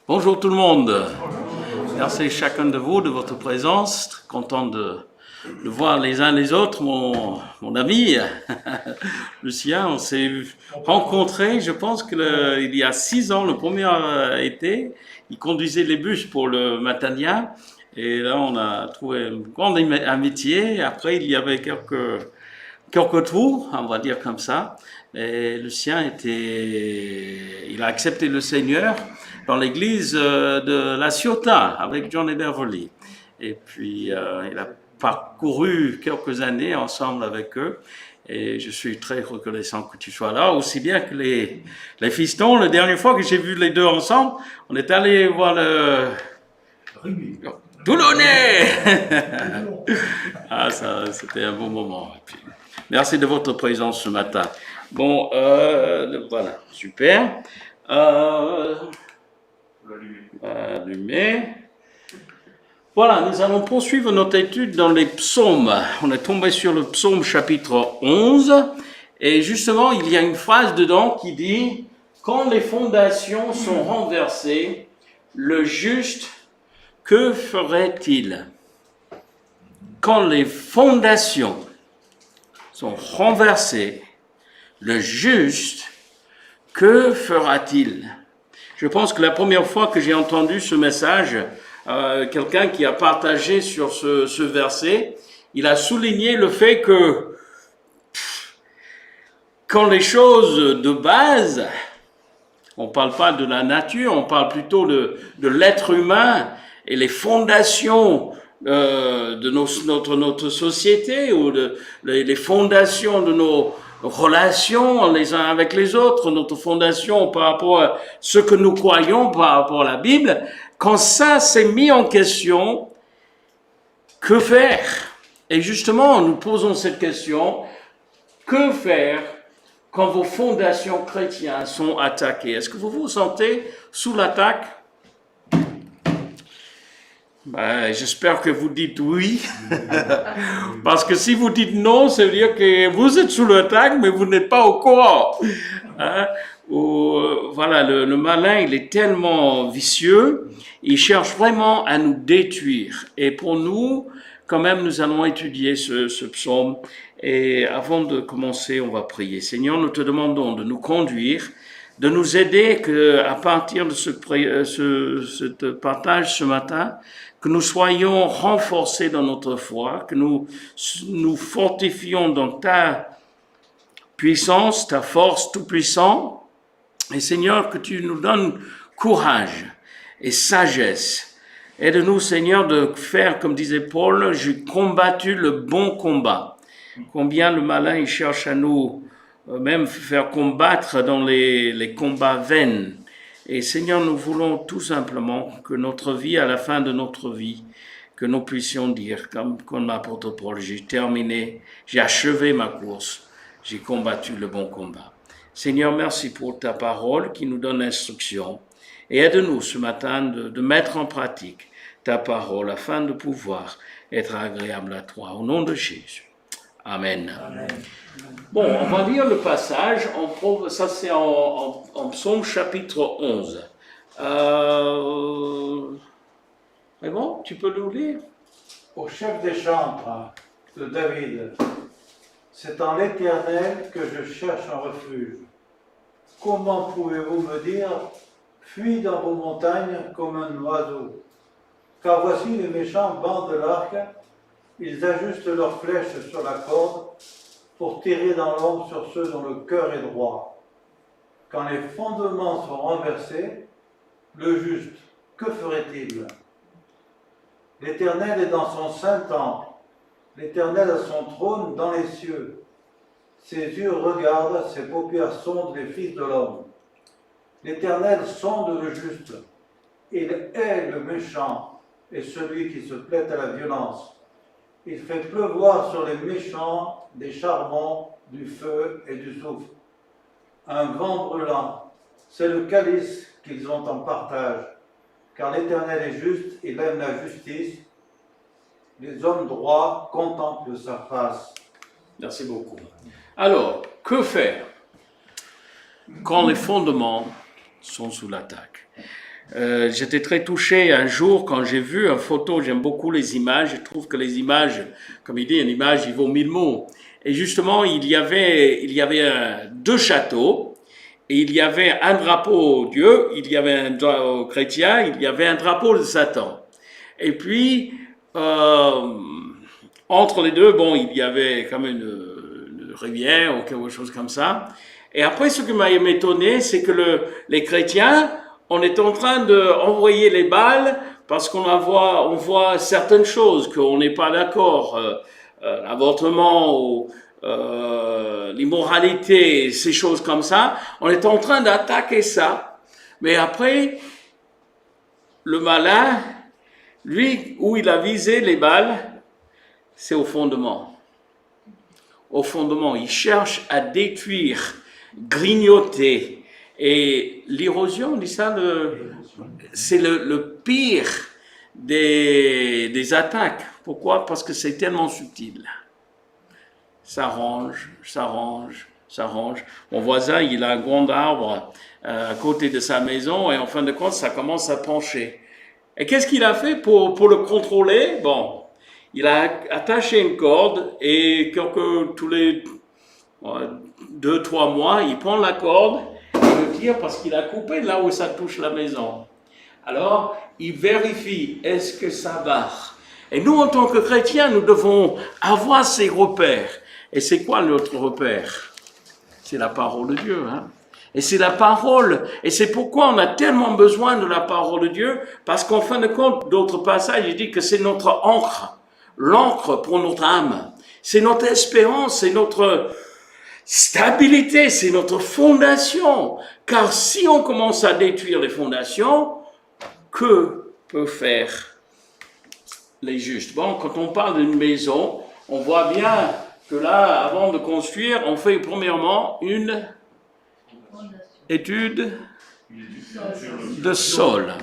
Bonjour tout le monde. Merci chacun de vous de votre présence. Très content de voir les uns les autres. Mon ami Lucien, on s'est rencontrés, je pense qu'il y a 6 ans, le premier été. Il conduisait les bus pour le Matania. Et là, on a trouvé une grande amitié. Après, il y avait quelques tours, on va dire comme ça. Et Lucien il a accepté le Seigneur dans l'église de La Ciotat avec John et Beverly. Et puis, il a parcouru quelques années ensemble avec eux. Et je suis très reconnaissant que tu sois là, aussi bien que les fistons. La dernière fois que j'ai vu les deux ensemble, on est allé voir le Toulonnais. Ah, ça, c'était un bon moment. Et puis, merci de votre présence ce matin. Bon, voilà, super. Allumé. Voilà, nous allons poursuivre notre étude dans les psaumes. On est tombé sur le psaume chapitre 11. Et justement, il y a une phrase dedans qui dit « Quand les fondations sont renversées, le juste, que ferait-il » Quand les fondations sont renversées, le juste, que fera-t-il? Je pense que la première fois que j'ai entendu ce message, quelqu'un qui a partagé sur ce verset, il a souligné le fait que quand les choses de base, on ne parle pas de la nature, on parle plutôt de l'être humain et les fondations de notre société ou les fondations de nos relations les uns avec les autres, notre fondation par rapport à ce que nous croyons par rapport à la Bible, quand ça s'est mis en question, que faire? Et justement, nous posons cette question, que faire quand vos fondations chrétiennes sont attaquées? Est-ce que vous vous sentez sous l'attaque? J'espère que vous dites oui, parce que si vous dites non, ça veut dire que vous êtes sous l'attaque, mais vous n'êtes pas au courant. Hein? Voilà, le malin, il est tellement vicieux, il cherche vraiment à nous détruire. Et pour nous, quand même, nous allons étudier ce psaume. Et avant de commencer, on va prier. Seigneur, nous te demandons de nous conduire, de nous aider à partir de ce partage ce matin, que nous soyons renforcés dans notre foi, que nous nous fortifions dans ta puissance, ta force tout-puissant. Et Seigneur, que tu nous donnes courage et sagesse. Aide-nous, Seigneur, de faire, comme disait Paul, j'ai combattu le bon combat. Combien le malin, il cherche à nous même faire combattre dans les combats vains. Et Seigneur, nous voulons tout simplement que notre vie, à la fin de notre vie, que nous puissions dire, comme l'apôtre Paul, j'ai terminé, j'ai achevé ma course, j'ai combattu le bon combat. Seigneur, merci pour ta parole qui nous donne l'instruction. Et aide-nous ce matin de mettre en pratique ta parole afin de pouvoir être agréable à toi. Au nom de Jésus. Amen. Amen. Bon, on va lire le passage, ça c'est en psaume chapitre 11. Mais bon, tu peux nous lire? Au chef des chambres de David, c'est en l'Éternel que je cherche un refuge. Comment pouvez-vous me dire, fuis dans vos montagnes comme un oiseau? Car voici les méchants bandent l'arc, ils ajustent leurs flèches sur la corde pour tirer dans l'ombre sur ceux dont le cœur est droit. Quand les fondements sont renversés, le juste, que ferait-il? L'Éternel est dans son saint temple, l'Éternel a son trône dans les cieux. Ses yeux regardent, ses paupières sondent les fils de l'homme. L'Éternel sonde le juste, il hait le méchant et celui qui se plaît à la violence. Il fait pleuvoir sur les méchants des charbons, du feu et du soufre. Un vent brûlant, c'est le calice qu'ils ont en partage. Car l'Éternel est juste, il aime la justice. Les hommes droits contemplent sa face. Merci beaucoup. Alors, que faire quand les fondements sont sous l'attaque? J'étais très touché un jour quand j'ai vu une photo. J'aime beaucoup les images. Je trouve que les images, comme il dit, une image, il vaut 1000 mots. Et justement, il y avait deux châteaux. Et il y avait un drapeau Dieu, il y avait un drapeau chrétien, il y avait un drapeau de Satan. Et puis, entre les deux, bon, il y avait comme une rivière ou quelque chose comme ça. Et après, ce qui m'a étonné, c'est que les chrétiens, on est en train d'envoyer les balles parce on voit certaines choses, qu'on n'est pas d'accord, l'avortement ou l'immoralité, ces choses comme ça. On est en train d'attaquer ça. Mais après, le malin, lui, où il a visé les balles, c'est au fondement. Au fondement, il cherche à détruire, grignoter. Et l'érosion, on dit ça, c'est le pire des attaques. Pourquoi? Parce que c'est tellement subtil. Ça range, ça range, ça range. Mon voisin, il a un grand arbre à côté de sa maison et en fin de compte, ça commence à pencher. Et qu'est-ce qu'il a fait pour le contrôler? Bon, il a attaché une corde et tous les 2-3 mois, il prend la corde et le tire parce qu'il a coupé là où ça touche la maison. Alors, il vérifie, est-ce que ça va? Et nous, en tant que chrétiens, nous devons avoir ces repères. Et c'est quoi notre repère? C'est la parole de Dieu, hein? Et c'est la parole. Et c'est pourquoi on a tellement besoin de la parole de Dieu, parce qu'en fin de compte, d'autres passages, il dit que c'est notre encre, l'encre pour notre âme. C'est notre espérance, c'est notre stabilité, c'est notre fondation. Car si on commence à détruire les fondations, que peuvent faire les justes? Bon, quand on parle d'une maison, on voit bien que là, avant de construire, on fait premièrement une étude de sol.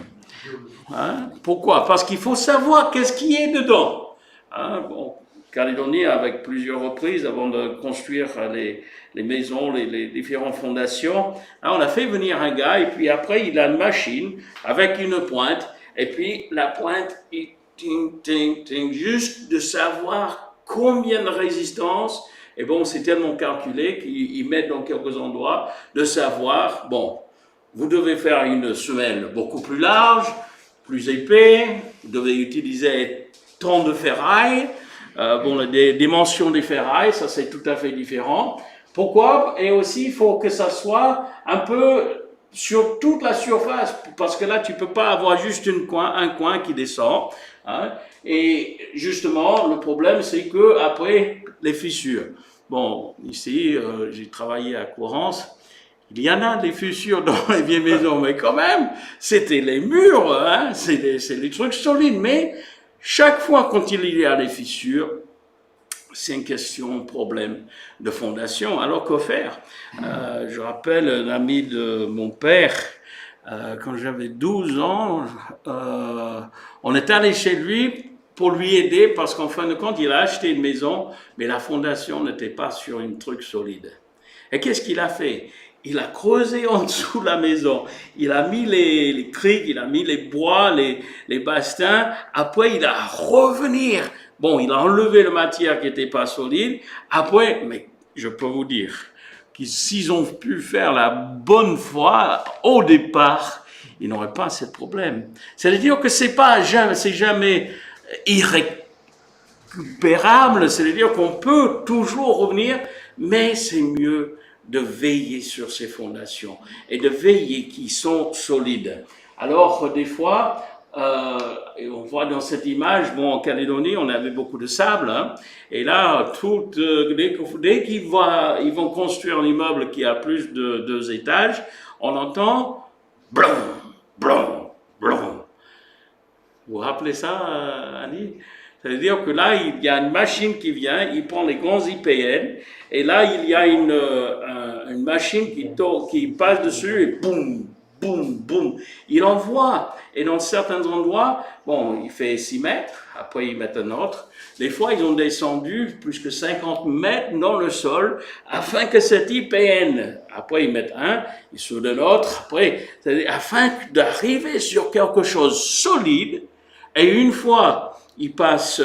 Hein? Pourquoi? Parce qu'il faut savoir qu'est-ce qui est dedans. Hein? Bon, Calédonie, avec plusieurs reprises, avant de construire les maisons, les différentes fondations, hein, on a fait venir un gars, et puis après, il a une machine avec une pointe, et puis la pointe, il ting, ting, ting, juste de savoir combien de résistance. Et bon, c'est tellement calculé qu'ils mettent dans quelques endroits de savoir, bon, vous devez faire une semelle beaucoup plus large, plus épais, vous devez utiliser tant de ferraille, bon, les dimensions des ferrailles, ça c'est tout à fait différent. Pourquoi? Et aussi, il faut que ça soit un peu sur toute la surface, parce que là, tu peux pas avoir juste un coin qui descend. Hein. Et justement, le problème, c'est que après les fissures. Bon, ici, j'ai travaillé à Courance. Il y en a des fissures dans les vieilles maisons, mais quand même, c'était les murs, hein, c'est des trucs solides. Mais chaque fois quand il y a des fissures, c'est une question, un problème de fondation. Alors, que faire? Je rappelle un ami de mon père, quand j'avais 12 ans, on est allé chez lui pour lui aider parce qu'en fin de compte, il a acheté une maison, mais la fondation n'était pas sur un truc solide. Et qu'est-ce qu'il a fait? Il a creusé en dessous de la maison, il a mis les criques, il a mis les bois, les bastins, après il a revenir. Bon, il a enlevé la matière qui n'était pas solide, après, mais je peux vous dire que s'ils ont pu faire la bonne foi au départ, ils n'auraient pas ce problème. C'est-à-dire que c'est jamais irrécupérable, c'est-à-dire qu'on peut toujours revenir, mais c'est mieux de veiller sur ces fondations et de veiller qu'ils sont solides. Alors, des fois, et on voit dans cette image, bon, en Calédonie, on avait beaucoup de sable, hein, et là, dès qu'ils vont construire un immeuble qui a plus de 2 étages, on entend blum, blum, blum. Vous vous rappelez ça, Annie? C'est-à-dire que là, il y a une machine qui vient, il prend les grands IPN, et là, il y a une machine qui passe dessus, et boum, boum, boum. Il envoie. Et dans certains endroits, bon, il fait 6 mètres, après ils mettent un autre. Des fois, ils ont descendu plus que 50 mètres dans le sol afin que cet IPN, après ils mettent un, ils soudent un autre, après, afin d'arriver sur quelque chose solide. Et une fois, ils passent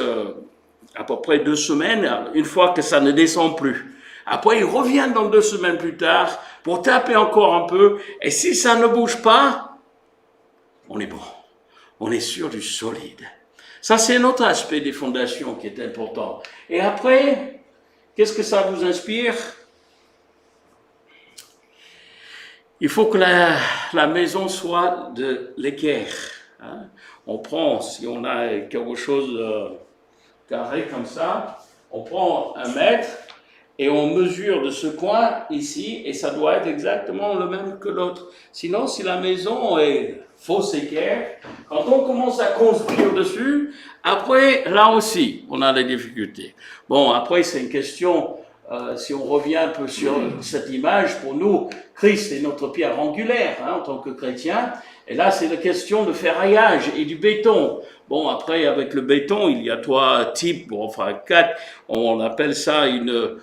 à peu près 2 semaines, une fois que ça ne descend plus. Après, ils reviennent dans 2 semaines plus tard pour taper encore un peu. Et si ça ne bouge pas, on est bon. On est sur du solide. Ça, c'est un autre aspect des fondations qui est important. Et après, qu'est-ce que ça vous inspire? Il faut que la maison soit de l'équerre. Hein? On prend, si on a quelque chose carré comme ça, on prend 1 mètre et on mesure de ce coin ici, et ça doit être exactement le même que l'autre. Sinon, si la maison est fausse équerre, quand on commence à construire dessus, après, là aussi, on a des difficultés. Bon, après, c'est une question, si on revient un peu sur cette image, pour nous, Christ est notre pierre angulaire, hein, en tant que chrétien, et là, c'est la question de ferraillage et du béton. Bon, après, avec le béton, il y a 3 types, enfin 4, on appelle ça une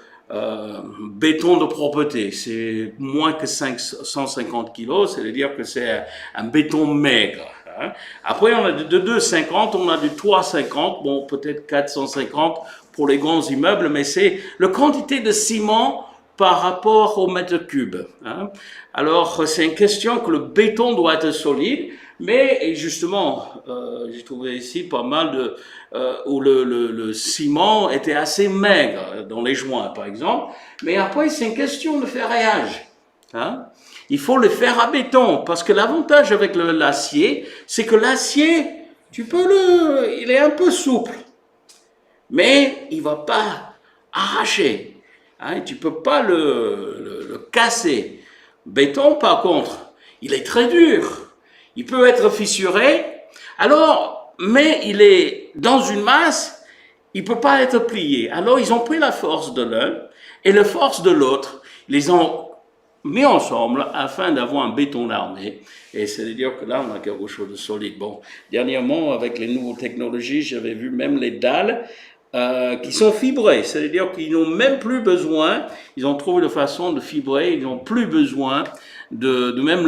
béton de propreté. C'est moins que 150 kilos, c'est-à-dire que c'est un béton maigre. Hein. Après, on a de 2,50, on a du 3,50, bon, peut-être 450 pour les grands immeubles, mais c'est la quantité de ciment par rapport au mètre cube. Hein. Alors, c'est une question que le béton doit être solide, mais justement, j'ai trouvé ici pas mal de où le ciment était assez maigre dans les joints, par exemple. Mais après, c'est une question de ferraillage. Hein. Il faut le faire à béton, parce que l'avantage avec l'acier, c'est que l'acier, il est un peu souple, mais il va pas arracher. Hein, tu peux pas le casser. Béton, par contre, il est très dur. Il peut être fissuré. Alors, mais il est dans une masse, il peut pas être plié. Alors, ils ont pris la force de l'un et la force de l'autre. Ils les ont mis ensemble afin d'avoir un béton armé. Et c'est-à-dire que là, on a quelque chose de solide. Bon, dernièrement, avec les nouvelles technologies, j'avais vu même les dalles qui sont fibrés, c'est-à-dire qu'ils n'ont même plus besoin, ils ont trouvé de façon de fibrer, ils n'ont plus besoin de même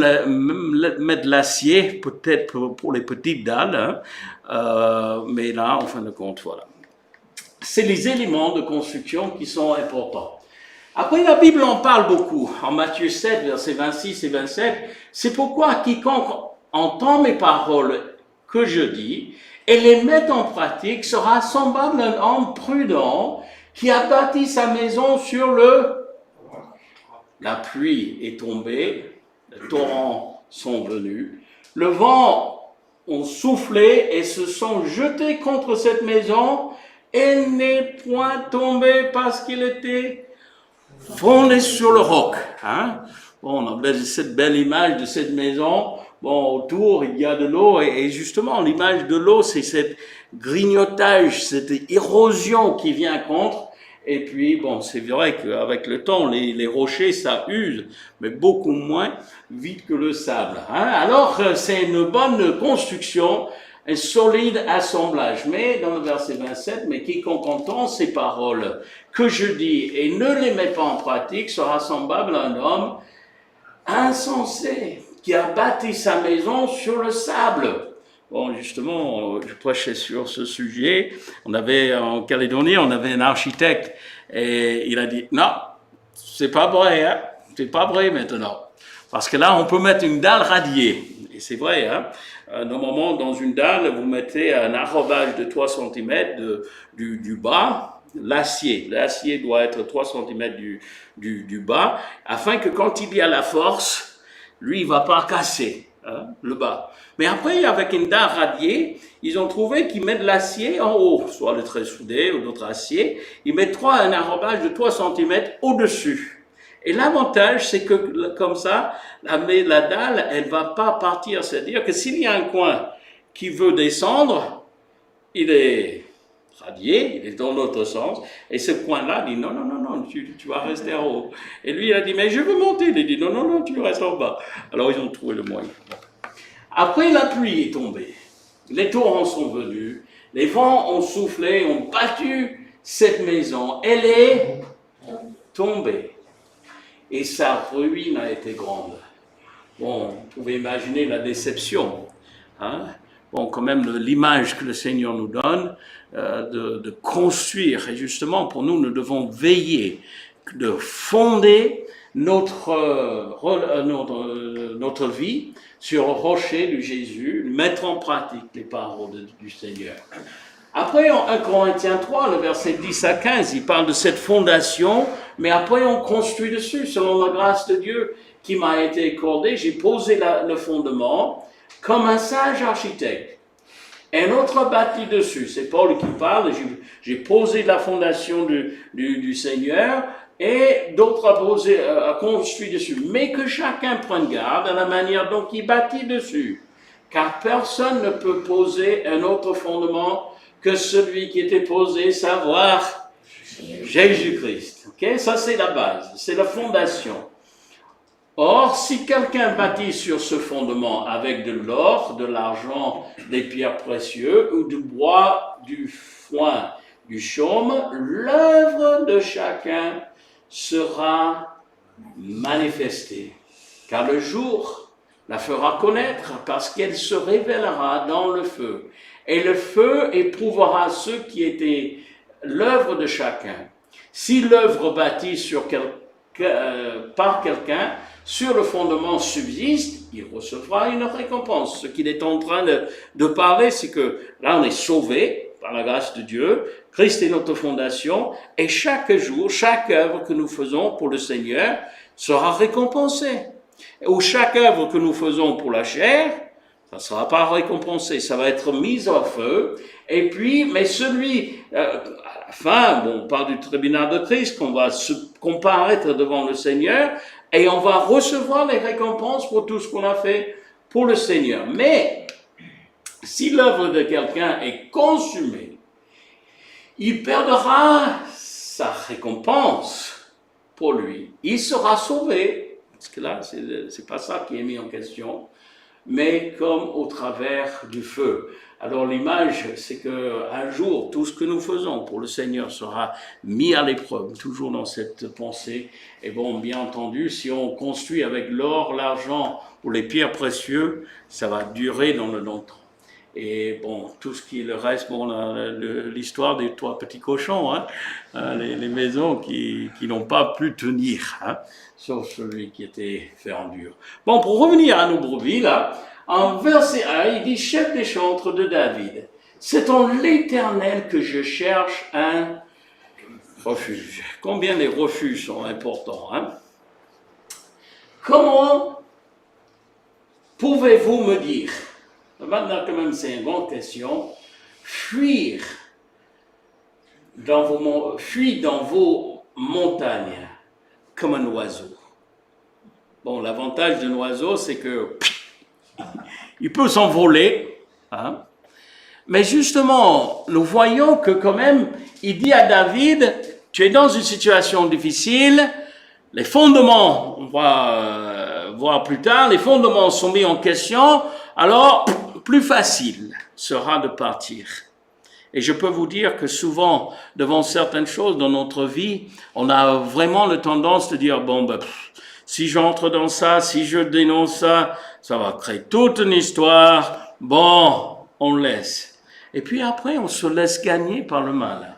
mettre de l'acier, peut-être pour les petites dalles, hein, mais là, en fin de compte, voilà. C'est les éléments de construction qui sont importants. Après, la Bible en parle beaucoup, en Matthieu 7, versets 26 et 27, c'est pourquoi quiconque entend mes paroles que je dis, et les met en pratique, sera semblable à un homme prudent qui a bâti sa maison sur la pluie est tombée, les torrents sont venus, le vent ont soufflé et se sont jetés contre cette maison, et n'est point tombée parce qu'il était fondé sur le roc. Hein? Bon, on a cette belle image de cette maison. Bon, autour, il y a de l'eau, et justement, l'image de l'eau, c'est cette grignotage, cette érosion qui vient contre. Et puis, bon, c'est vrai qu'avec le temps, les rochers, ça use, mais beaucoup moins vite que le sable. Hein? Alors, c'est une bonne construction, un solide assemblage. Mais, dans le verset 27, mais quiconque entend ces paroles que je dis et ne les met pas en pratique sera semblable à un homme insensé qui a bâti sa maison sur le sable. Bon, justement, je prêchais sur ce sujet. En Calédonie, on avait un architecte et il a dit, non, c'est pas vrai, hein? C'est pas vrai maintenant. Parce que là, on peut mettre une dalle radiée. Et c'est vrai, hein? Normalement, dans une dalle, vous mettez un enrobage de 3 cm du bas. L'acier doit être 3 cm du bas, afin que quand il y a la force, lui, il ne va pas casser le bas. Mais après, avec une dalle radiée, ils ont trouvé qu'ils mettent de l'acier en haut, soit le trait soudé ou d'autres aciers. Ils mettent un enrobage de 3 cm au-dessus. Et l'avantage, c'est que comme ça, la dalle, elle ne va pas partir. C'est-à-dire que s'il y a un coin qui veut descendre, il est radier, il est dans l'autre sens, et ce coin-là dit non, non, non, non, tu vas rester en haut. Et lui, il a dit, mais je veux monter. Il a dit, non, non, non, tu restes en bas. Alors, ils ont trouvé le moyen. Après, la pluie est tombée, les torrents sont venus, les vents ont soufflé, ont battu cette maison, elle est tombée. Et sa ruine a été grande. Bon, vous pouvez imaginer la déception. Hein? Bon, quand même, l'image que le Seigneur nous donne de construire. Et justement, pour nous, nous devons veiller de fonder notre vie sur le rocher de Jésus, mettre en pratique les paroles du Seigneur. Après, en 1 Corinthiens 3, le verset 10 à 15, il parle de cette fondation, mais après on construit dessus, selon la grâce de Dieu qui m'a été accordée. J'ai posé le fondement comme un sage architecte. Un autre bâti dessus, c'est Paul qui parle, j'ai posé la fondation du Seigneur, et d'autres a construit dessus. Mais que chacun prenne garde à la manière dont il bâtit dessus, car personne ne peut poser un autre fondement que celui qui était posé, savoir Jésus-Christ. Okay? Ça, c'est la base, c'est la fondation. Or, si quelqu'un bâtit sur ce fondement avec de l'or, de l'argent, des pierres précieuses, ou du bois, du foin, du chaume, l'œuvre de chacun sera manifestée. Car le jour la fera connaître, parce qu'elle se révélera dans le feu. Et le feu éprouvera ce qui était l'œuvre de chacun. Si l'œuvre bâtie par quelqu'un, sur le fondement subsiste, il recevra une récompense. Ce qu'il est en train de parler, c'est que là, on est sauvé par la grâce de Dieu. Christ est notre fondation, et chaque jour, chaque œuvre que nous faisons pour le Seigneur sera récompensée. Ou chaque œuvre que nous faisons pour la chair, ça ne sera pas récompensé, ça va être mis au feu. Et puis, mais celui, à la fin, bon, on parle du tribunal de Christ, qu'on va se comparaître devant le Seigneur, et on va recevoir les récompenses pour tout ce qu'on a fait pour le Seigneur. Mais, si l'œuvre de quelqu'un est consumée, il perdra sa récompense pour lui. Il sera sauvé, parce que là, c'est pas ça qui est mis en question, mais comme au travers du feu. Alors l'image, c'est qu'un jour, tout ce que nous faisons pour le Seigneur sera mis à l'épreuve, toujours dans cette pensée. Et bon, bien entendu, si on construit avec l'or, l'argent ou les pierres précieuses, ça va durer dans le longtemps. Et bon, tout ce qui le reste, bon, l'histoire des 3 petits cochons, hein, les maisons qui n'ont pas pu tenir, hein, sauf celui qui était fait en dur. Bon, pour revenir à nos brebis, là, en verset 1, il dit « Chef des chantres de David, c'est en l'Éternel que je cherche un refuge. » Combien les refuges sont importants, hein? Comment pouvez-vous me dire, maintenant quand même c'est une grande question, fuir dans vos montagnes comme un oiseau? Bon, l'avantage d'un oiseau, c'est que il peut s'envoler, hein? Mais justement, nous voyons que quand même, il dit à David, tu es dans une situation difficile, les fondements, on va voir plus tard, les fondements sont mis en question, alors plus facile sera de partir. Et je peux vous dire que souvent, devant certaines choses dans notre vie, on a vraiment la tendance de dire, bon, ben, si j'entre dans ça, si je dénonce ça, ça va créer toute une histoire, bon, on laisse. Et puis après, on se laisse gagner par le mal.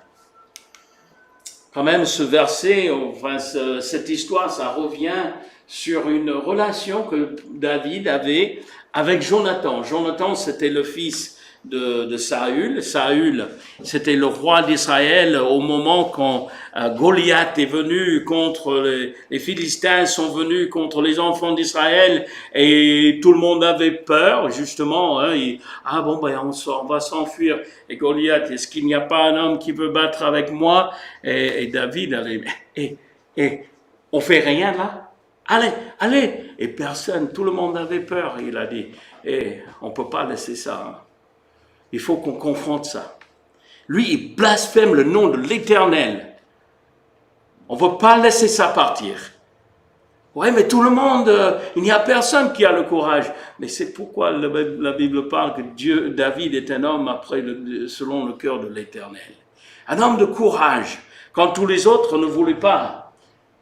Quand même, ce verset, enfin, cette histoire, ça revient sur une relation que David avait avec Jonathan. Jonathan, c'était le fils de Saül. Saül, c'était le roi d'Israël au moment quand Goliath est venu contre les Philistins sont venus contre les enfants d'Israël et tout le monde avait peur, justement. Hein, on va s'enfuir. Et Goliath, est-ce qu'il n'y a pas un homme qui veut battre avec moi? Et David allait, on fait rien là? Allez. Et personne, tout le monde avait peur. Et il a dit, on peut pas laisser ça. Hein. Il faut qu'on confronte ça. Lui, il blasphème le nom de l'Éternel. On ne veut pas laisser ça partir. Oui, mais tout le monde, il n'y a personne qui a le courage. Mais c'est pourquoi la Bible parle que David est un homme selon le cœur de l'Éternel. Un homme de courage, quand tous les autres ne voulaient pas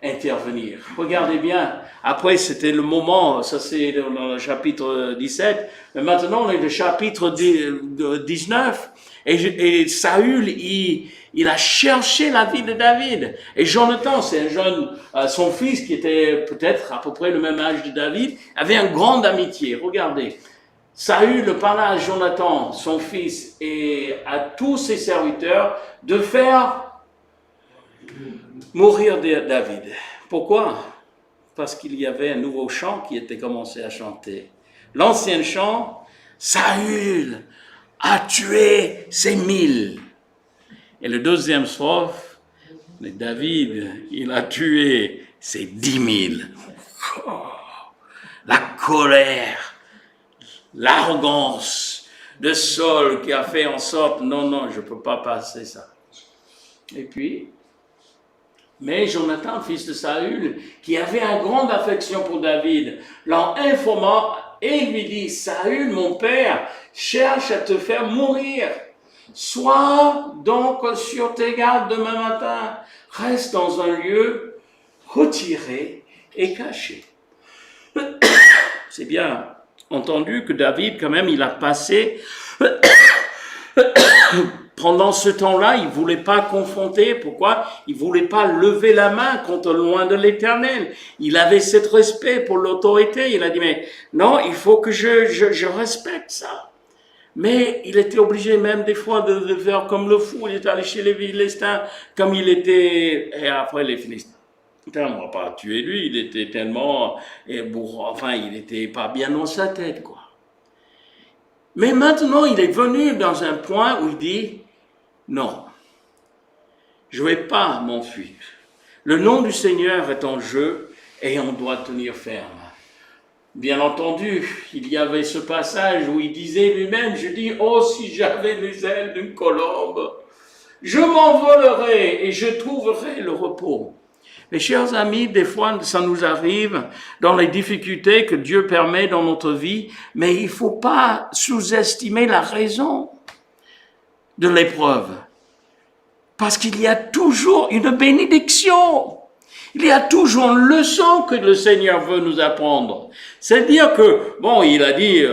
intervenir. Regardez bien, après c'était le moment, ça c'est dans le chapitre 17, mais maintenant on est le chapitre 19, et Saül, il a cherché la vie de David. Et Jonathan, c'est un jeune, son fils qui était peut-être à peu près le même âge de David, avait une grande amitié. Regardez, Saül parla à Jonathan, son fils, et à tous ses serviteurs de faire mourir David. Pourquoi? Parce qu'il y avait un nouveau chant qui était commencé à chanter. L'ancien chant, Saül a tué ses 1000. Et le deuxième strophe, David, il a tué ses 10 000. Oh, la colère, l'arrogance de Saul qui a fait en sorte, non, je ne peux pas passer ça. Et puis, mais Jonathan, fils de Saül, qui avait une grande affection pour David, l'en informant et lui dit, Saül, mon père, cherche à te faire mourir. Sois donc sur tes gardes demain matin. Reste dans un lieu retiré et caché. C'est bien entendu que David, quand même, il a passé... Pendant ce temps-là, il ne voulait pas confronter. Pourquoi? Il ne voulait pas lever la main contre loin de l'Éternel. Il avait ce respect pour l'autorité. Il a dit, mais non, il faut que je respecte ça. Mais il était obligé même des fois de faire comme le fou. Il était allé chez les Philistins comme il était... Et après les Philistins, on ne va pas tuer lui. Il était tellement... Enfin, il n'était pas bien dans sa tête, quoi. Mais maintenant, il est venu dans un point où il dit... Non, je ne vais pas m'enfuir. Le nom du Seigneur est en jeu et on doit tenir ferme. Bien entendu, il y avait ce passage où il disait lui-même, je dis, oh si j'avais les ailes d'une colombe, je m'envolerai et je trouverai le repos. Mes chers amis, des fois ça nous arrive dans les difficultés que Dieu permet dans notre vie, mais il ne faut pas sous-estimer la raison de l'épreuve. Parce qu'il y a toujours une bénédiction. Il y a toujours une leçon que le Seigneur veut nous apprendre. C'est-à-dire que, bon, il a dit,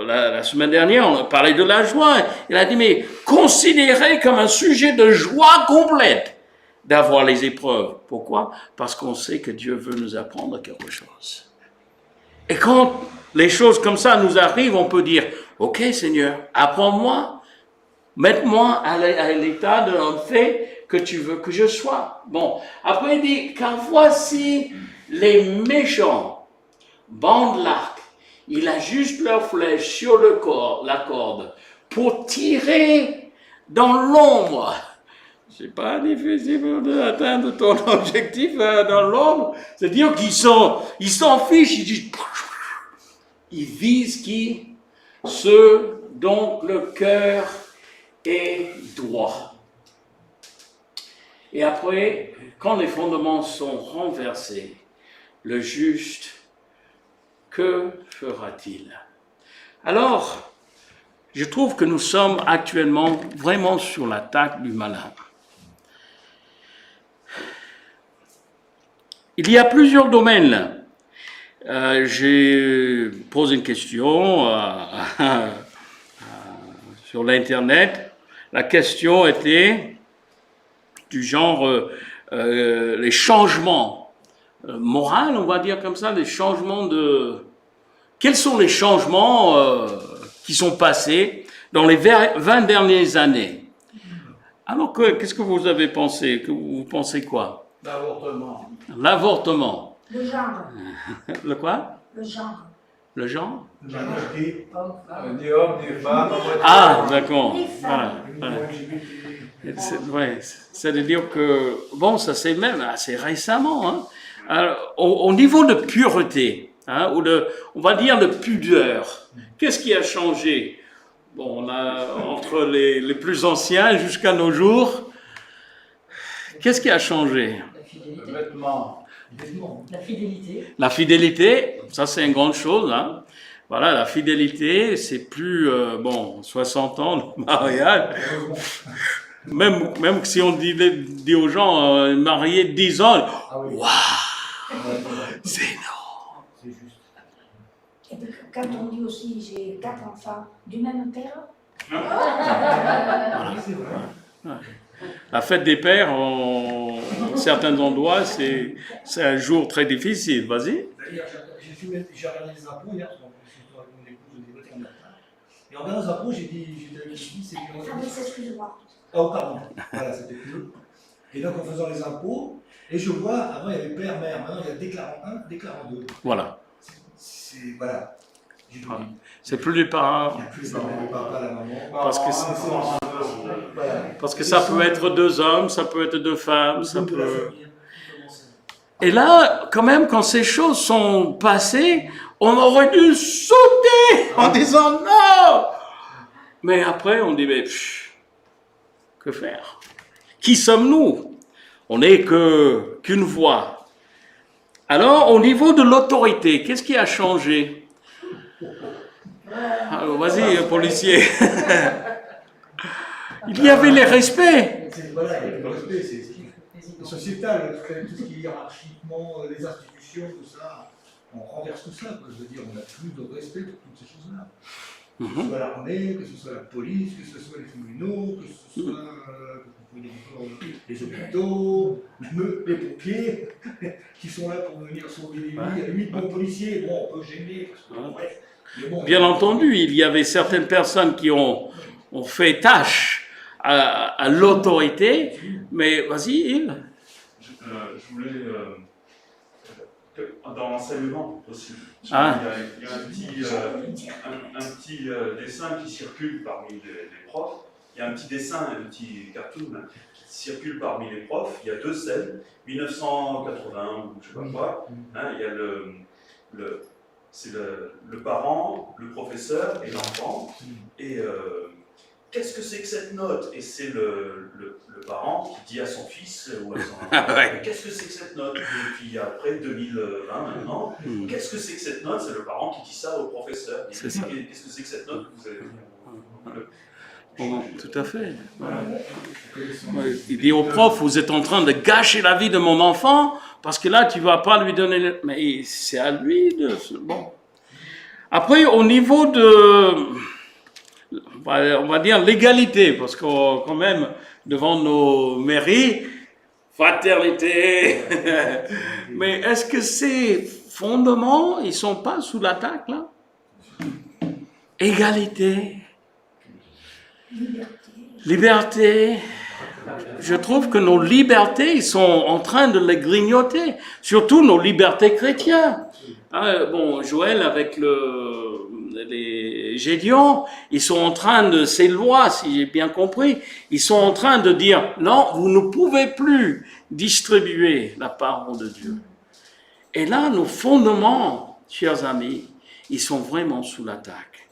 la semaine dernière, on a parlé de la joie. Il a dit, mais considérez comme un sujet de joie complète d'avoir les épreuves. Pourquoi? Parce qu'on sait que Dieu veut nous apprendre quelque chose. Et quand les choses comme ça nous arrivent, on peut dire, ok Seigneur, apprends-moi. Mets-moi à l'état de l'homme fait que tu veux que je sois. Bon, après il dit, car voici les méchants bandent l'arc, ils ajustent leurs flèches sur la corde pour tirer dans l'ombre. C'est pas difficile d'atteindre ton objectif dans l'ombre. C'est-à-dire qu'ils s'en fichent, ils visent qui? Ceux dont le cœur et droit. Et après, quand les fondements sont renversés, le juste, que fera-t-il? Alors, je trouve que nous sommes actuellement vraiment sur l'attaque du malin. Il y a plusieurs domaines. J'ai posé une question sur l'Internet. La question était du genre les changements moraux, on va dire comme ça, les changements de... Quels sont les changements qui sont passés dans les 20 dernières années? Alors, qu'est-ce que vous avez pensé? Vous pensez quoi? L'avortement. L'avortement. Le genre. Le quoi? Le genre. Le genre? Ni homme, ni femme. Ah, d'accord. Les Voilà. Ouais, c'est-à-dire que, bon, ça c'est même assez récemment. Hein. Alors, au niveau de pureté, hein, ou on va dire de pudeur, qu'est-ce qui a changé? Bon, on a entre les plus anciens jusqu'à nos jours, qu'est-ce qui a changé? La fidélité. Le vêtement. La fidélité. La fidélité, ça c'est une grande chose. Hein. Voilà, la fidélité, c'est plus, 60 ans de mariage. Même si on dit aux gens, mariés 10 ans, Ah oui. waouh, c'est énorme. C'est juste. Et puis, quand on dit aussi j'ai 4 enfants du même père, Ah, c'est vrai. La fête des pères, en certains endroits, c'est un jour très difficile. Vas-y. D'ailleurs, j'ai regardé les impôts hier, parce que je suis avec mon épouse, on est voté en matin. Et en regardant les impôts, j'étais avec une fille, c'est que. ah mais excuse-moi. Oh, pardon. Voilà, c'était plus. Et donc, en faisant les impôts, et je vois, avant, il y avait père, mère, maintenant, il y a déclarant 1, déclarant 2. Voilà. Voilà. J'ai tout dit. C'est plus les parents. Il n'y a plus les parents, le papa, la maman. Parce que Voilà. Parce que ça peut être 2 hommes, ça peut être 2 femmes, ça De la peut... famille, tout commence. Et là, quand même, quand ces choses sont passées, on aurait dû sauter en disant non. Mais après, on dit, mais que faire? Qui sommes-nous? On n'est qu'une voix. Alors, au niveau de l'autorité, qu'est-ce qui a changé? Alors, vas-y, policier. Il y avait les respects. Voilà, le respect, c'est sociétal, tout ce qui est hiérarchiquement, les institutions, tout ça, on renverse tout ça, quoi. Je veux dire, on n'a plus de respect pour toutes ces choses-là. Que ce soit l'armée, que ce soit la police, que ce soit les tribunaux, que ce soit les hôpitaux, les pompiers, qui sont là pour venir sauver des vies. À la limite, bon, policier, bon, on peut gêner, parce que, bref. Mais bon, Bien entendu, il y avait certaines personnes qui ont fait tâche à l'autorité, mais vas-y, Yves. Je voulais, dans l'enseignement aussi, il y a un petit dessin qui circule parmi les profs. Il y a un petit dessin, un petit cartoon qui circule parmi les profs. Il y a 2 scènes, 1980 ou je sais pas quoi. Hein, il y a c'est le parent, le professeur et l'enfant. Et qu'est-ce que c'est que cette note? Et c'est le parent qui dit à son fils ou à son enfant, Ouais. qu'est-ce que c'est que cette note? Et puis après 2020 maintenant, qu'est-ce que c'est que cette note? C'est le parent qui dit ça au professeur. C'est ça. Qu'est-ce que c'est que cette note que vous avez Tout à fait. Ouais. Il dit au prof, vous êtes en train de gâcher la vie de mon enfant, parce que là, tu ne vas pas lui donner... Mais c'est à lui de... Bon. Après, au niveau de... On va dire l'égalité, parce que quand même, devant nos mairies, fraternité. Mais est-ce que ces fondements, ils ne sont pas sous l'attaque, là? Égalité. Liberté. Je trouve que nos libertés, ils sont en train de les grignoter. Surtout nos libertés chrétiennes. Hein, bon, Joël, avec les Gédions, ils sont en train de, ces lois, si j'ai bien compris, ils sont en train de dire, non, vous ne pouvez plus distribuer la parole de Dieu. Et là, nos fondements, chers amis, ils sont vraiment sous l'attaque.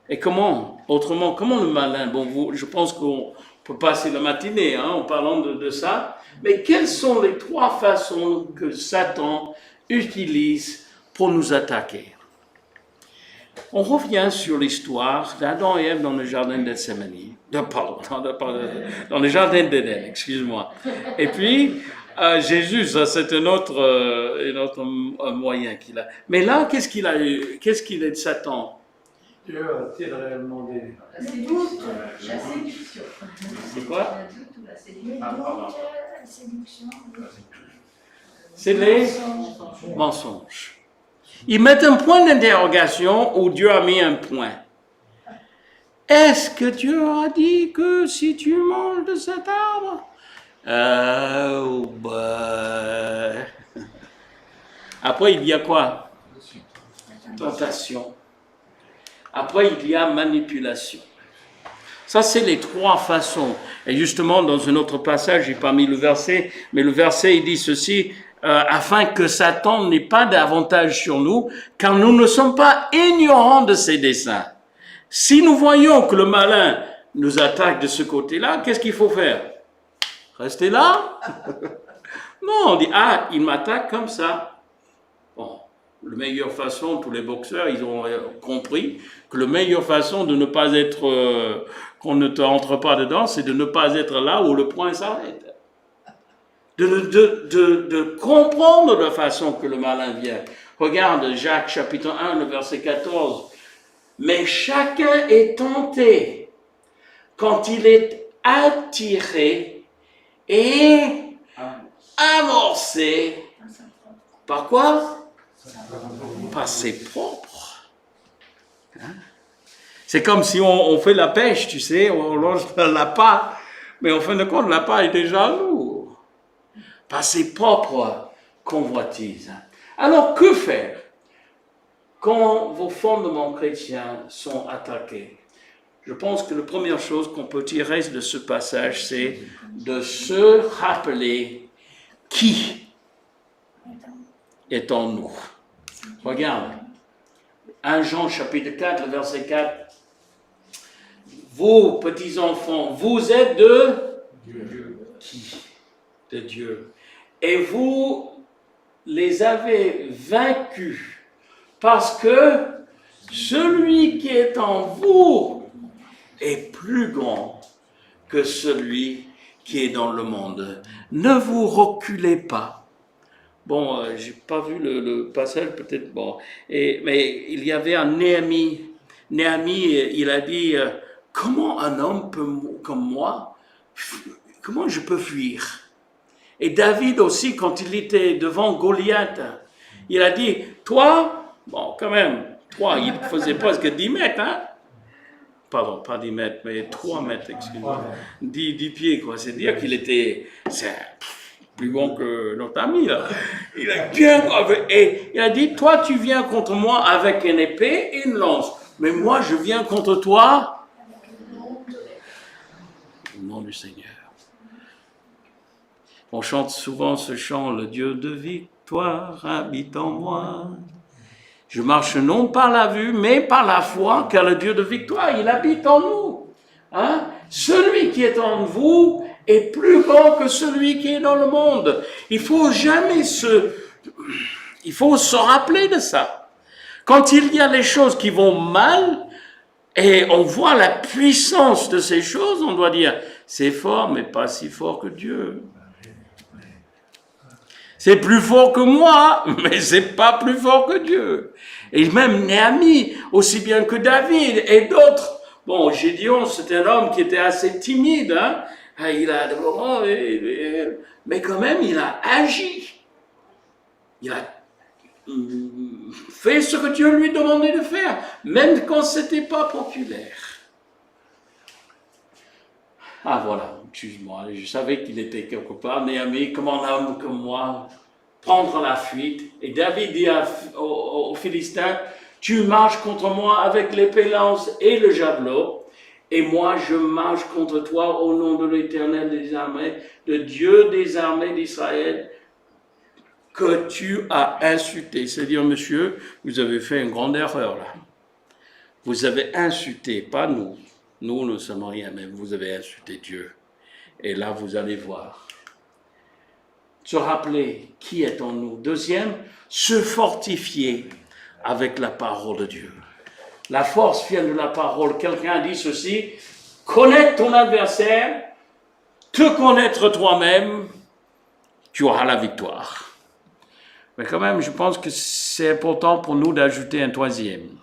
Et comment? Autrement, comment le malin? Bon, je pense qu'on peut passer la matinée en parlant de ça. Mais quelles sont les 3 façons que Satan utilise pour nous attaquer? On revient sur l'histoire d'Adam et Ève dans le jardin de Gethsémane. Dans le jardin d'Éden, excuse-moi. Et puis, Jésus, ça c'est un autre moyen qu'il a. Mais là, qu'est-ce qu'il a eu? Qu'est-ce qu'il est de Satan? Dieu a-t-il réellement dit? La séduction. La séduction. C'est quoi? La doute ou la séduction. Les doutes, la séduction. C'est les mensonges. Ils mettent un point d'interrogation où Dieu a mis un point. Est-ce que Dieu a dit que si tu manges de cet arbre? Après, il y a quoi? Tentation. Après, il y a manipulation. Ça, c'est les 3 façons. Et justement, dans un autre passage, j'ai pas mis le verset, mais le verset, il dit ceci, afin que Satan n'ait pas d'avantage sur nous, car nous ne sommes pas ignorants de ses desseins. Si nous voyons que le malin nous attaque de ce côté-là, qu'est-ce qu'il faut faire? Rester là? Non, on dit, ah, il m'attaque comme ça. Bon, la meilleure façon, tous les boxeurs, ils ont compris que la meilleure façon de ne pas être, qu'on ne te entre pas dedans, c'est de ne pas être là où le point s'arrête. De comprendre la façon que le malin vient. Regarde Jacques chapitre 1, le verset 14. Mais chacun est tenté quand il est attiré et amorcé. Par quoi? Par ses propres. Hein? C'est comme si on fait la pêche, tu sais, on lance l'appât, mais en fin de compte, l'appât est déjà lourd. Par ses propres convoitises. Alors, que faire quand vos fondements chrétiens sont attaqués? Je pense que la première chose qu'on peut tirer de ce passage, c'est de se rappeler qui est en nous. Regarde, 1 Jean chapitre 4, le verset 4. Vous, petits enfants, vous êtes de Dieu. qui? De Dieu. Et vous les avez vaincus parce que celui qui est en vous est plus grand que celui qui est dans le monde. Ne vous reculez pas. Bon, j'ai pas vu le passage, peut-être, bon. Mais il y avait un Néhémie. Néhémie, il a dit, comment un homme comme moi, comment je peux fuir? Et David aussi, quand il était devant Goliath, il a dit, toi, bon, quand même, toi, il faisait presque 10 mètres, hein? Pardon, pas 10 mètres, mais 3 mètres, excusez-moi. 10 pieds, quoi. C'est-à-dire qu'il était plus bon que notre ami, là. Il a bien, et il a dit, toi, tu viens contre moi avec une épée et une lance. Mais moi, je viens contre toi au nom du Seigneur. On chante souvent ce chant, le Dieu de victoire habite en moi. Je marche non par la vue, mais par la foi, car le Dieu de victoire, il habite en nous. Hein? Celui qui est en vous est plus grand que celui qui est dans le monde. Il faut se rappeler de ça. Quand il y a les choses qui vont mal, et on voit la puissance de ces choses, on doit dire, c'est fort, mais pas si fort que Dieu. C'est plus fort que moi, mais c'est pas plus fort que Dieu. Et même Néhémie, aussi bien que David et d'autres. Bon, Gédéon, c'est un homme qui était assez timide, hein. Mais quand même, il a agi. Il a fait ce que Dieu lui demandait de faire, même quand c'était pas populaire. Ah voilà, excuse-moi, je savais qu'il était quelque part. Néhémie, comme un homme comme moi, prendre la fuite. Et David dit aux Philistins, tu marches contre moi avec l'épée lance et le javelot, et moi je marche contre toi au nom de l'Éternel des armées, de Dieu des armées d'Israël, que tu as insulté. C'est-à-dire, monsieur, vous avez fait une grande erreur là. Vous avez insulté, pas nous. Nous ne sommes rien, mais vous avez insulté Dieu. Et là, vous allez voir. Se rappeler qui est en nous. Deuxième, se fortifier avec la parole de Dieu. La force vient de la parole. Quelqu'un dit ceci, connaître ton adversaire, te connaître toi-même, tu auras la victoire. Mais quand même, je pense que c'est important pour nous d'ajouter un troisième.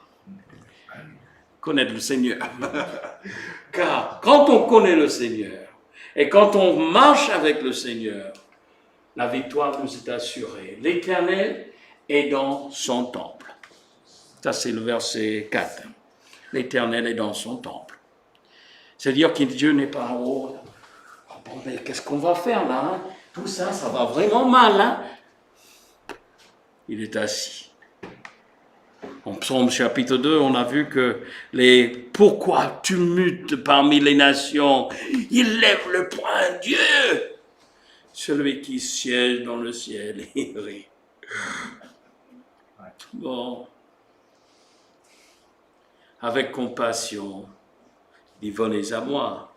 Connaître le Seigneur. Car quand on connaît le Seigneur, et quand on marche avec le Seigneur, la victoire nous est assurée. L'Éternel est dans son temple. Ça, c'est le verset 4. L'Éternel est dans son temple. C'est-à-dire que Dieu n'est pas en haut. Oh, bon, mais qu'est-ce qu'on va faire là, hein? Tout ça, ça va vraiment mal. Hein? Il est assis. En Psaume chapitre 2, on a vu que pourquoi tumulte parmi les nations? Il lève le poing, Dieu! Celui qui siège dans le ciel, il rit. Bon. avec compassion. Il dit, venez à moi.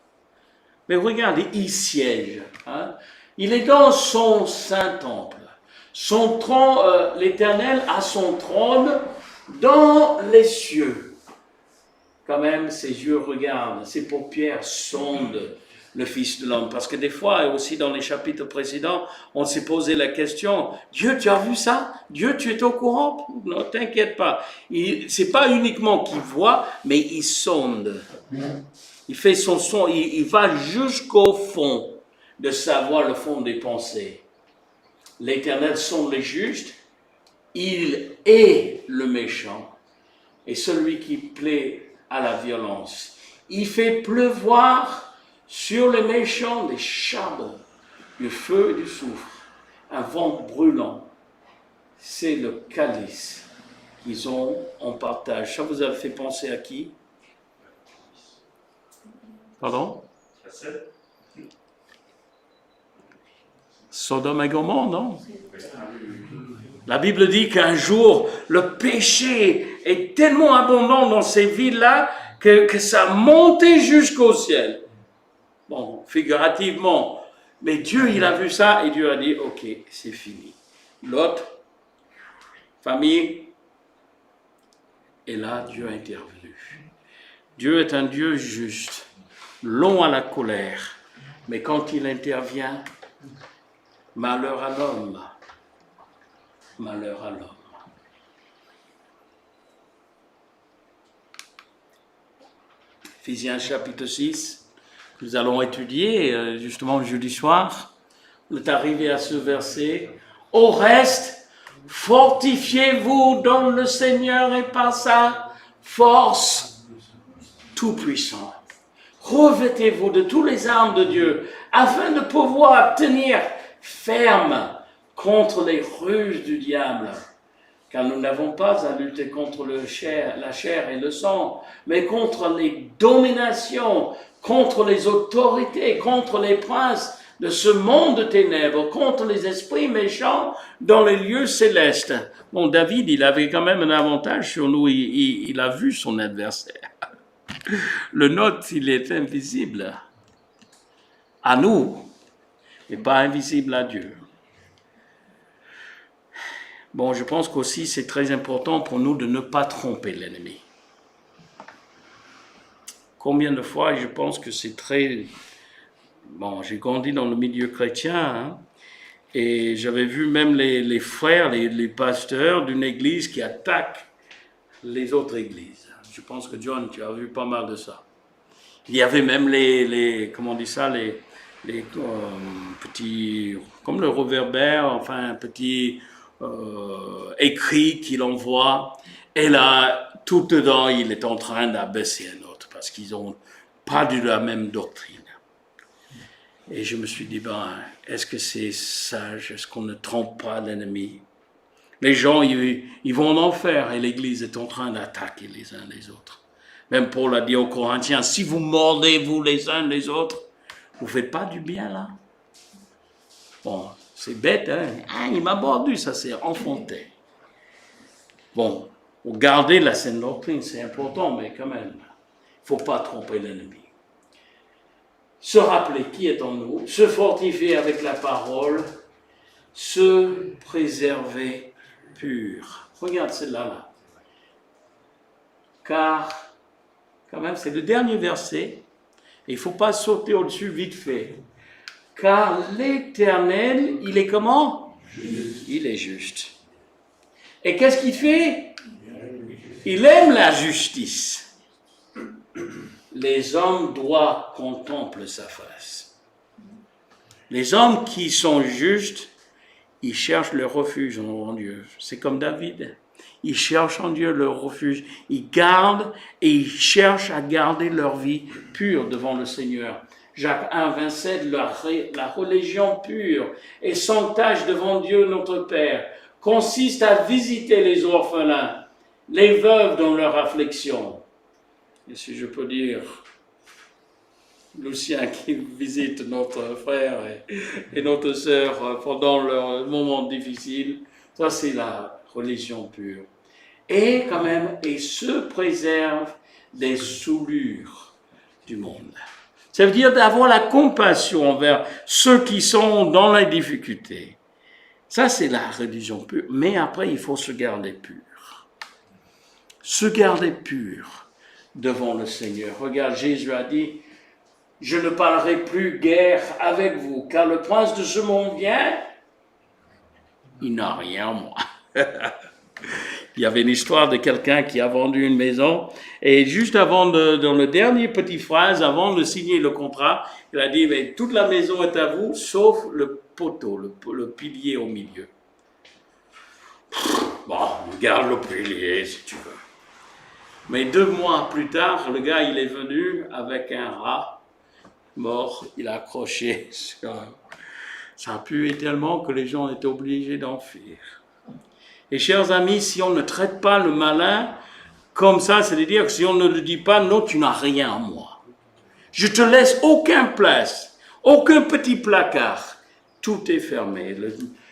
Mais regardez, il siège. Hein? Il est dans son saint temple. Son trône, l'Éternel a son trône dans les cieux. Quand même, ses yeux regardent, ses paupières sondent le Fils de l'homme. Parce que des fois, et aussi dans les chapitres précédents, on s'est posé la question, Dieu, tu as vu ça? Dieu, tu es au courant? Non, t'inquiète pas. C'est pas uniquement qu'il voit, mais il sonde. Il fait son son, il va jusqu'au fond de savoir le fond des pensées. L'Éternel sonde les justes, il est le méchant et celui qui plaît à la violence. Il fait pleuvoir sur les méchants des charbons, du feu et du soufre, un vent brûlant. C'est le calice qu'ils ont en partage. Ça vous a fait penser à qui? Pardon? Sodome et Gomorrhe, non? La Bible dit qu'un jour, le péché est tellement abondant dans ces villes-là que ça montait jusqu'au ciel. Bon, figurativement. Mais Dieu, il a vu ça et Dieu a dit, ok, c'est fini. L'autre, famille, et là, Dieu a intervenu. Dieu est un Dieu juste, long à la colère, mais quand il intervient, malheur à l'homme. Malheur à l'homme. Ephésiens chapitre 6, nous allons étudier justement le jeudi soir. On est arrivé à ce verset. Au reste, fortifiez-vous dans le Seigneur et par sa force tout-puissante. Revêtez-vous de tous les armes de Dieu afin de pouvoir tenir ferme contre les ruses du diable. Car nous n'avons pas à lutter contre la chair et le sang, mais contre les dominations, contre les autorités, contre les princes de ce monde de ténèbres, contre les esprits méchants dans les lieux célestes. Bon, David, il avait quand même un avantage sur nous, il a vu son adversaire. Le nôtre, il est invisible à nous, mais pas invisible à Dieu. Bon, je pense qu'aussi c'est très important pour nous de ne pas tromper l'ennemi. Combien de fois, je pense que c'est très... Bon, j'ai grandi dans le milieu chrétien, hein, et j'avais vu même les frères, les pasteurs d'une église qui attaquent les autres églises. Je pense que John, tu as vu pas mal de ça. Il y avait même comment on dit ça, les petits, comme le réverbère, enfin, petits écrits qu'il envoie. Et là, tout dedans, il est en train d'abaisser un autre parce qu'ils n'ont pas de la même doctrine. Et je me suis dit, est-ce que c'est sage? Est-ce qu'on ne trompe pas l'ennemi? Les gens, ils vont en enfer et l'Église est en train d'attaquer les uns les autres. Même Paul a dit aux Corinthiens, si vous mordez vous les uns les autres, vous ne faites pas du bien là. Bon, c'est bête, hein? Ah, il m'a mordu, ça s'est enfanté. Bon, pour garder la saine doctrine, c'est important, mais quand même, il ne faut pas tromper l'ennemi. Se rappeler qui est en nous, se fortifier avec la parole, se préserver pur. Regarde celle-là. Car, quand même, c'est le dernier verset, il ne faut pas sauter au-dessus vite fait. Car l'Éternel, il est comment? Juste. Il est juste. Et qu'est-ce qu'il fait? Il aime la justice. Les hommes droits contemplent sa face. Les hommes qui sont justes, ils cherchent le refuge en Dieu. C'est comme David. Ils cherchent en Dieu leur refuge. Ils gardent et ils cherchent à garder leur vie pure devant le Seigneur. Jacques 1, 27, la religion pure et sans tache devant Dieu notre Père consiste à visiter les orphelins, les veuves dans leur affliction. Et si je peux dire, Lucien qui visite notre frère et notre sœur pendant leur moment difficile, ça c'est la religion pure. Et quand même, et se préserve des souillures du monde. Ça veut dire d'avoir la compassion envers ceux qui sont dans les difficultés. Ça, c'est la religion pure. Mais après, il faut se garder pur. Se garder pur devant le Seigneur. Regarde, Jésus a dit, « Je ne parlerai plus guère avec vous, car le prince de ce monde vient, il n'a rien, moi. » Il y avait une histoire de quelqu'un qui a vendu une maison et juste avant, dans le dernier petit phrase, avant de signer le contrat, il a dit, mais toute la maison est à vous, sauf le poteau, le pilier au milieu. Bon, garde le pilier si tu veux. Mais 2 mois plus tard, le gars, il est venu avec un rat mort, il a accroché sur... Ça a pué tellement que les gens étaient obligés d'en fuir. Et chers amis, si on ne traite pas le malin comme ça, c'est-à-dire que si on ne le dit pas, non, tu n'as rien à moi. Je te laisse aucun place, aucun petit placard. Tout est fermé.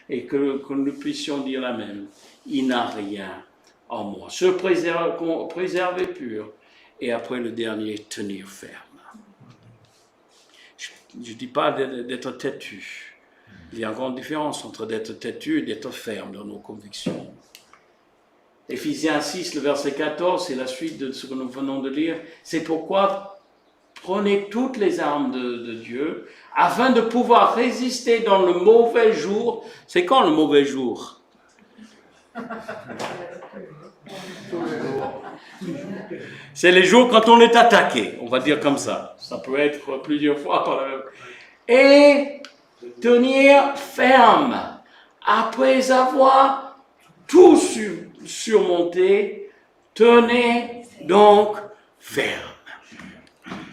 Et que nous puissions dire la même. Il n'a rien en moi. Se préserver pur. Et après le dernier, tenir ferme. Je ne dis pas d'être têtu. Il y a encore une différence entre d'être têtu et d'être ferme dans nos convictions. Éphésiens 6, le verset 14, c'est la suite de ce que nous venons de lire. C'est pourquoi prenez toutes les armes de Dieu afin de pouvoir résister dans le mauvais jour. C'est quand le mauvais jour? C'est les jours quand on est attaqué, on va dire comme ça. Ça peut être plusieurs fois par la même. Et tenir ferme après avoir tout surmonté, tenez donc ferme.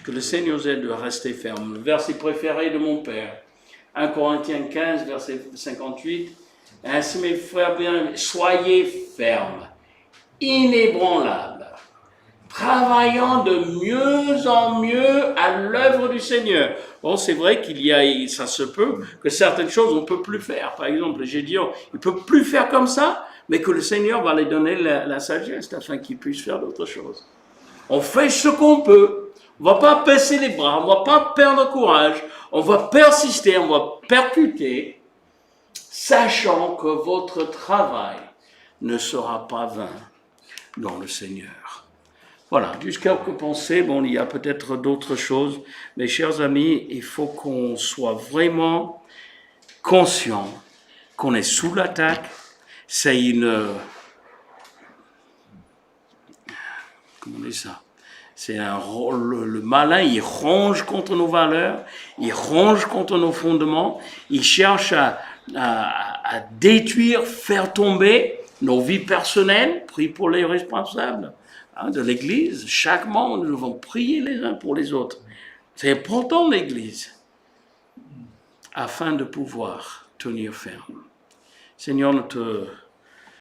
Que le Seigneur nous aide de rester ferme. Le verset préféré de mon père, 1 Corinthiens 15, verset 58. Ainsi, mes frères bien, soyez fermes, inébranlables, travaillant de mieux en mieux à l'œuvre du Seigneur. Bon, c'est vrai ça se peut que certaines choses on ne peut plus faire. Par exemple, Gédéon, il ne peut plus faire comme ça, mais que le Seigneur va lui donner la sagesse afin qu'il puisse faire d'autres choses. On fait ce qu'on peut. On ne va pas baisser les bras, on ne va pas perdre courage, on va persister, on va percuter, sachant que votre travail ne sera pas vain dans le Seigneur. Voilà, juste quelques pensées. Bon, il y a peut-être d'autres choses, mais chers amis, il faut qu'on soit vraiment conscient qu'on est sous l'attaque. C'est comment on dit ça? C'est le malin, il ronge contre nos valeurs, il ronge contre nos fondements, il cherche à détruire, faire tomber nos vies personnelles. Prie pour les responsables de l'Église. Chaque membre, nous devons prier les uns pour les autres. C'est important l'Église, afin de pouvoir tenir ferme. Seigneur, nous te